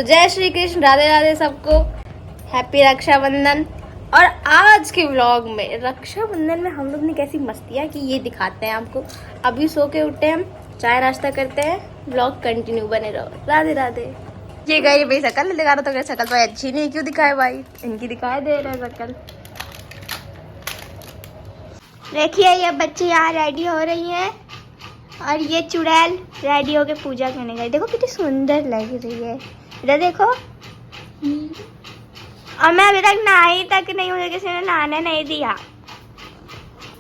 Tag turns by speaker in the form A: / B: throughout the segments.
A: तो जय श्री कृष्ण, राधे राधे सबको, हैप्पी रक्षाबंधन। और आज के व्लॉग में रक्षाबंधन में हम लोग ने कैसी मस्तियाँ की ये दिखाते हैं आपको। अभी सो के उठे हम, चाय नाश्ता करते हैं, व्लॉग कंटिन्यू बने रहो। राधे राधे। ये गई भाई शकल दिखा रहा तो शकल भाई अच्छी नहीं, क्यों दिखाए भाई, इनकी दिखाई दे रहा है शकल। देखिए ये बच्ची यहाँ रेडी हो रही हैं और ये चुड़ैल रेडी होके पूजा करने गई। देखो कितनी सुंदर लग रही है, इधर देखो। और मैं अभी तक नहाई तक नहीं, मुझे किसी ने नहाने नहीं दिया।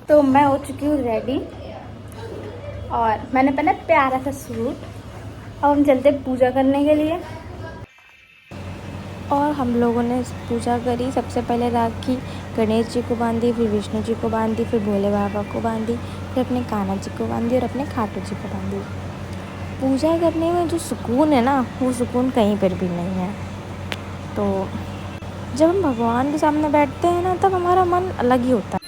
A: तो मैं हो चुकी हूँ रेडी और मैंने पहना प्यारा सा सूट। अब हम चलते पूजा करने के लिए। और हम लोगों ने पूजा करी। सबसे पहले राखी गणेश जी को बांधी, फिर विष्णु जी को बांधी, फिर भोले बाबा को बांधी, फिर अपने कान्हा जी को बांधी और अपने खाटू जी को बांधी। पूजा करने में जो सुकून है ना, वो सुकून कहीं पर भी नहीं है। तो जब हम भगवान के सामने बैठते हैं ना, तब हमारा मन अलग ही होता है।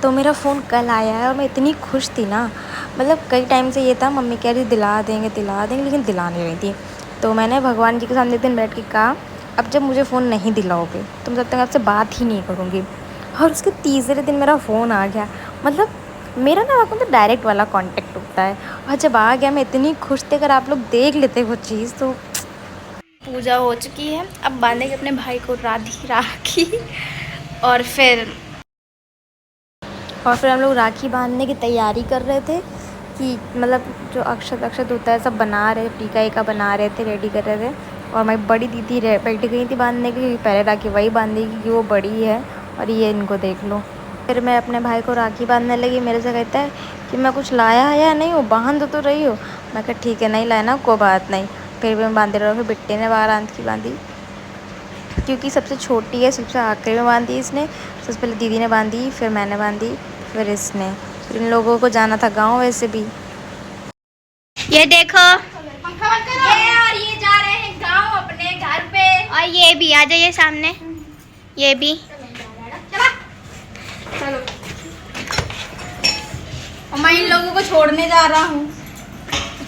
A: तो मेरा फ़ोन कल आया है और मैं इतनी खुश थी ना, मतलब कई टाइम से ये था, मम्मी कह रही दिला देंगे, लेकिन दिला नहीं रही थी। तो मैंने भगवान जी के सामने एक दिन बैठ के कहा, अब जब मुझे फ़ोन नहीं दिलाओगे तो मैं तब तक आपसे बात ही नहीं करूँगी। और उसके तीसरे दिन मेरा फ़ोन आ गया। मतलब मेरा ना आपको तो डायरेक्ट वाला कांटेक्ट होता है, और जब आ गया मैं इतनी खुश थी। अगर आप लोग देख लेते वो चीज़। तो पूजा हो चुकी है, अब बांधेंगे अपने भाई को राखी। और फिर हम लोग राखी बांधने की तैयारी कर रहे थे कि मतलब जो अक्षत होता है सब बना रहे, टीका ईका बना रहे थे, रेडी कर रहे थे। और मेरी बड़ी दीदी बैठी गई थी बांधने की, पहले राखी वही बांधेगी क्योंकि वो बड़ी है। और ये इनको देख लो। फिर मैं अपने भाई को राखी बांधने लगी। मेरे से कहता है कि मैं कुछ लाया है या नहीं, हो बांध तो रही हो। मैं कहा ठीक है, नहीं लाया ना, कोई बात नहीं। फिर भी मैं बांधे रहा। फिर बिट्टे ने राखी बांधी, क्योंकि सबसे छोटी है, सबसे आखिरी में बांधी इसने। सबसे पहले दीदी ने बांधी, फिर मैंने बांधी, फिर इसने। फिर इन लोगों को जाना था गांव वैसे भी। ये देखो, ये और ये जा रहे हैं गांव अपने घर पे। और ये भी आ जाइए सामने, ये भी चलो। और मैं इन लोगों को छोड़ने जा रहा हूँ,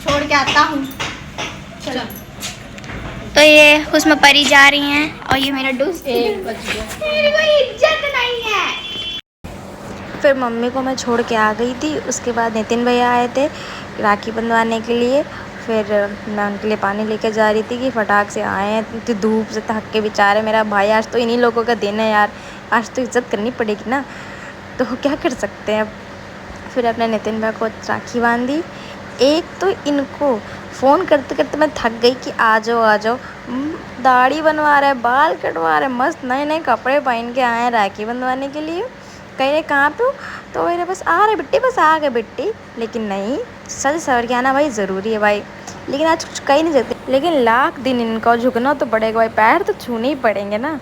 A: छोड़ के आता हूँ। चलो। तो ये उसमें परी जा रही हैं और ये मेरा दोस्त। मेरी कोई इज्जत नहीं है। फिर मम्मी को मैं छोड़ के आ गई थी। उसके बाद नितिन भैया आए थे राखी बंधवाने के लिए। फिर मैं उनके लिए पानी लेके जा रही थी कि फटाक से आए हैं, तो धूप से थक के बेचारे। मेरा भाई, आज तो इन्हीं लोगों का दिन है यार, आज तो इज्जत करनी पड़ेगी ना, तो क्या कर सकते हैं अब। फिर अपने नितिन भैया को राखी बांधी। एक तो इनको फ़ोन करते करते मैं थक गई कि आ जाओ। दाढ़ी बनवा रहे, बाल कटवा रहे, मस्त नए नए कपड़े पहन के आए हैं राखी बंधवाने के लिए। कह रहे कहाँ पे हो, तो मेरे बस आ रहे बिट्टी, बस आ गए बिट्टी। लेकिन नहीं, सज सवर के आना भाई ज़रूरी है भाई। लेकिन आज कुछ कह नहीं सकते, लेकिन लाख दिन इनका झुकना तो पड़ेगा भाई, पैर तो छूने ही पड़ेंगे ना।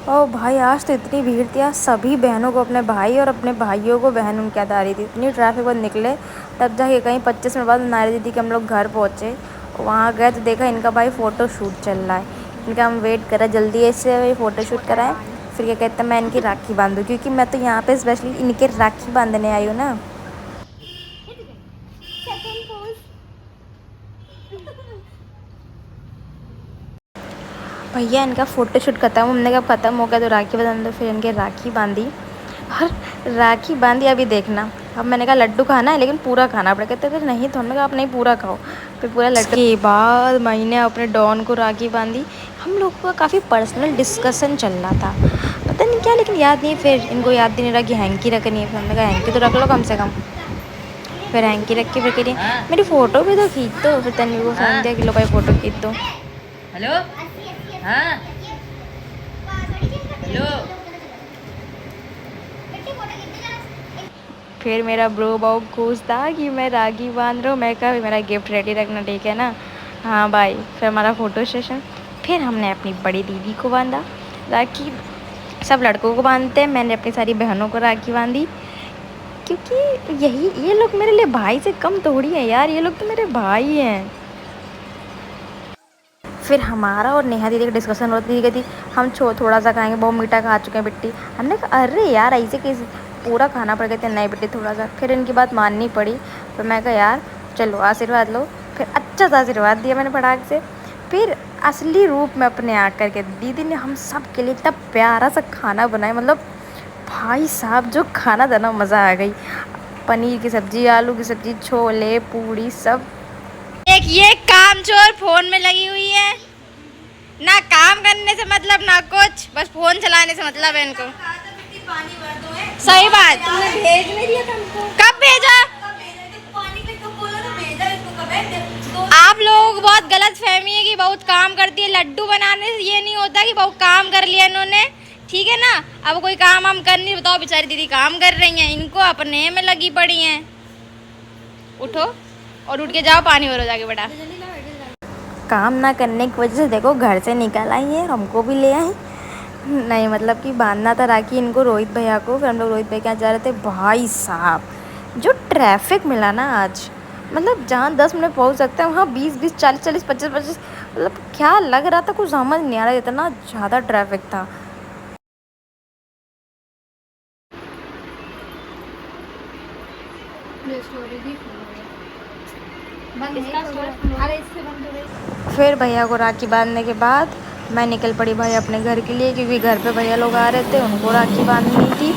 A: ओ भाई, आज तो इतनी भीड़ थी। आज सभी बहनों को अपने भाई और अपने भाइयों को बहन उनकी याद आ रही थी। इतनी ट्रैफिक बाद निकले, तब जाके कहीं 25 मिनट बाद नारी दीदी के हम लोग घर पहुँचे। वहाँ गए तो देखा इनका भाई फ़ोटो शूट चल रहा है। इनका हम वेट करा जल्दी ऐसे फ़ोटो शूट कराएं। फिर क्या कहते हैं, मैं इनकी राखी बांधूँ, क्योंकि मैं तो यहाँ पे स्पेशली इनके राखी बांधने आई हूँ ना। भैया इनका फ़ोटो शूट खत्म, हमने कब ख़त्म हो गया तो राखी बांध दो। फिर इनके राखी बांधी और राखी बांधी। अभी देखना, अब मैंने कहा लड्डू खाना है लेकिन पूरा खाना पड़ेगा। कहते थे नहीं, तो हमने कहा आप नहीं पूरा खाओ। फिर पूरा लड्डू के बाद मैंने अपने डॉन को राखी बांधी। हम लोग का काफ़ी पर्सनल डिस्कशन चल रहा था, पता नहीं क्या, लेकिन याद नहीं। फिर इनको याद नहीं रहा कि हैंकी रखनी है। फिर हमने कहा हैंकी तो रख लो कम से कम। फिर हैंकी रख के फिर कह रही मेरी फ़ोटो भी तो खींच दो। फिर तन्वी को फ़ोन दिया कि लो भाई फ़ोटो खींच दो।
B: हेलो, हाँ हेलो।
A: फिर मेरा ब्रो बहुत खुश था कि मैं राखी बांध रहा हूँ। मैं कहा मेरा गिफ्ट रेडी रखना, ठीक है ना। हाँ भाई। फिर हमारा फ़ोटो सेशन। फिर हमने अपनी बड़ी दीदी को बांधा राखी। सब लड़कों को बांधते हैं, मैंने अपनी सारी बहनों को राखी बांधी, क्योंकि ये लोग मेरे लिए भाई से कम थोड़ी है यार, ये लोग तो मेरे भाई हैं।
C: फिर हमारा और नेहा दीदी की डिस्कशन होती थी हम थोड़ा सा खाएंगे, बहुत मीठा खा चुके हैं बिट्टी। हमने कहा अरे यार ऐसे कैसे पूरा खाना पड़ गया था, नहीं बिट्टी थोड़ा सा। फिर इनकी बात माननी पड़ी, फिर मैं कहा यार चलो आशीर्वाद लो। फिर अच्छा सा आशीर्वाद दिया मैंने फटाक से। फिर असली रूप में अपने आ करके दीदी ने हम सब के लिए इतना प्यारा सा खाना बनाया, मतलब भाई साहब जो खाना था ना मज़ा आ गई। पनीर की सब्ज़ी, आलू की सब्ज़ी, छोले पूड़ी सब।
A: एक ये कामचोर फोन में लगी हुई है, ना काम करने से मतलब ना कुछ, बस फोन चलाने से मतलब है इनको। सही बात।
D: भेज नहीं दिया था हमको।
A: कब भेजा?
D: पानी पे कब बोला था भेजा इसको कब है?
A: आप लोगों को बहुत गलत फहमी है कि बहुत काम करती है। लड्डू बनाने से ये नहीं होता कि बहुत काम कर लिया इन्होंने, ठीक है ना। अब कोई काम हम कर नहीं, बताओ बेचारी दीदी काम कर रही हैं, इनको अपने में लगी पड़ी हैं। उठो और उठ के जाओ पानी भरो जाके बेटा।
C: काम ना करने की वजह से देखो घर से निकल आई है और हमको भी ले आई। नहीं मतलब कि बांधना था राखी इनको रोहित भैया को। फिर हम लोग रोहित भैया के यहाँ जा रहे थे। भाई साहब जो ट्रैफिक मिला ना आज, मतलब जहाँ 10 मिनट पहुँच सकते हैं वहाँ 20-20, 40-40, 25-25, मतलब क्या लग रहा था कुछ समझ नहीं आ रहा, इतना ज़्यादा ट्रैफिक था। फिर भैया को राखी बांधने के बाद मैं निकल पड़ी भाई अपने घर के लिए, क्योंकि घर पे भैया लोग आ रहे थे, उनको राखी बांधनी थी।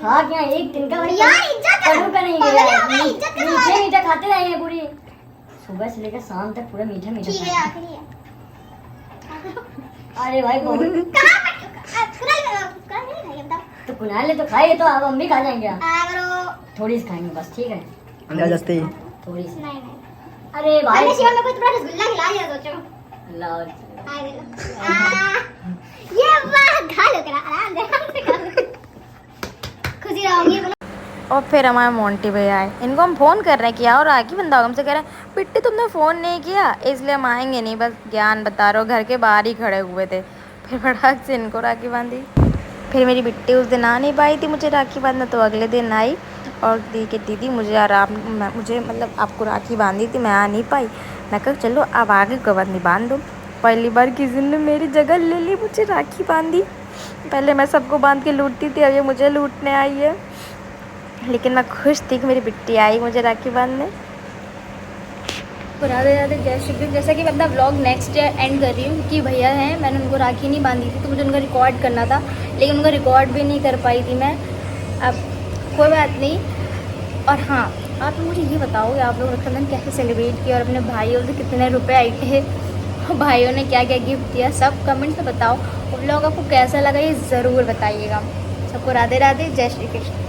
D: हाँ क्या एक दिन का
E: यार इज्जत कर,
D: का नहीं
E: पागल
D: गया।
E: हो गए, इज्जत कर
D: मीठे मीठे खाते रहेंगे पूरी सुबह से लेकर शाम तक, पूरा मीठा मीठा
E: ठीक है
D: खाएंगे।
E: आखिरी है।
D: अरे भाई बहुत
E: कहाँ नहीं बताओ।
D: तो कुनाल ले तो खाए, तो अब हम भी खा जाएंगे।
E: करो
D: थोड़ी सी खाएंगे बस, ठीक है थोड़ी सी।
E: नहीं नहीं
D: अरे भाई
E: अरे शिवा में कोई तुम्हारा रसगुल्ला खिला दिया सोचो।
D: लाओ।
E: ये वाह खा लो करा आराम से खा लो। खुशी रहोगी।
C: और फिर हमारे मोंटी भैया आए, इनको हम फ़ोन कर रहे हैं कि आओ राखी बंधाओ। हमसे कह रहे हैं पिट्टी तुमने फ़ोन नहीं किया इसलिए हम आएंगे नहीं, बस ज्ञान बता रहे हो, घर के बाहर ही खड़े हुए थे। फिर फटाक से इनको राखी बांधी। फिर मेरी बिट्टी उस दिन आ नहीं पाई थी मुझे राखी बांधना, तो अगले दिन आई और दी कि दीदी मुझे मतलब आपको राखी बांधी थी, मैं आ नहीं पाई। मैं कहा चलो अब आगे कब नहीं बांध दो। पहली बार किसी ने मेरी जगह ले ली, मुझे राखी बांधी। पहले मैं सबको बांध के लूटती थी, अब ये मुझे लूटने आई है। लेकिन मैं खुश थी कि मेरी बिट्टी आई मुझे राखी बांधने।
A: राधे राधे जय श्री कृष्ण। जैसा कि मैं अपना व्लॉग नेक्स्ट डे एंड कर रही हूँ, क्योंकि भैया हैं, मैंने उनको राखी नहीं बांधी थी तो मुझे उनका रिकॉर्ड करना था, लेकिन उनका रिकॉर्ड भी नहीं कर पाई थी मैं। अब कोई बात नहीं। और हाँ, आप लोग मुझे ये बताओ आप लोग रक्षाबंधन कैसे सेलिब्रेट किया और अपने भाइयों से कितने रुपए आए थे, भाइयों ने क्या क्या गिफ्ट दिया, सब कमेंट में बताओ। और व्लॉग आपको कैसा लगा ये ज़रूर बताइएगा। सबको राधे राधे जय श्री कृष्ण।